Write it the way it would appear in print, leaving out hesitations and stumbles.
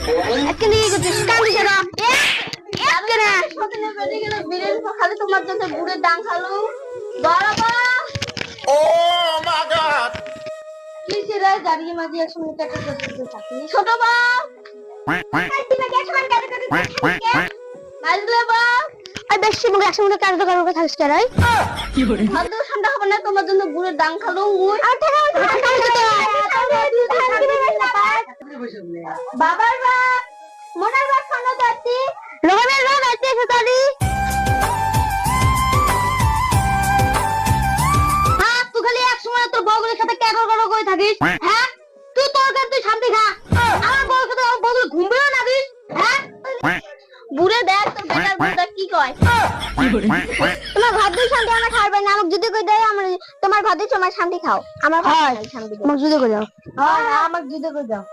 একদিন এই করছিস কান্দিস না একদিনে সকালে বেরিয়ে গেল বিরিয়ানি খালি তোমার জন্য গুড়ের ডাং খালো বাবা ও মাই গড কি ছেড়ে দাঁড়িয়ে মাঝে একসঙ্গে কাটা করতে থাকি ছোট বাপ তুমি কি একসঙ্গে কাটা করতে মাঝলে বাপ আর বেশি মুখ একসঙ্গে কাটা করতে থাকিস কেন কি করে ভালো ঠান্ডা হবে না তোমার জন্য গুড়ের ডাং খালো মুই আর বাবার বাপ মনের বাপ খানা যাচ্ছি রোহনের বাপ আসছে তালি হ্যাঁ তুই খালি এক সময় তোর বউগুলির সাথে ক্যাগর করো করে থাকিস হ্যাঁ তুই তোর কাছে তুই শান্তি খা আমার বউর সাথে আমার বউগুলো ঘুমবেও না দিস হ্যাঁ বুড়ে দেখ তোর বেটার বুড়া কি কয় তোমার ভাত দিয়ে শান্তি আমরা খাইবে না আমাকে যদি কই দেয় আমরা তোমার ভাত দিয়ে তোমার শান্তি খাও আমার ভাত শান্তি আমাকে যদি কই দাও হ্যাঁ আমাকে যদি কই দাও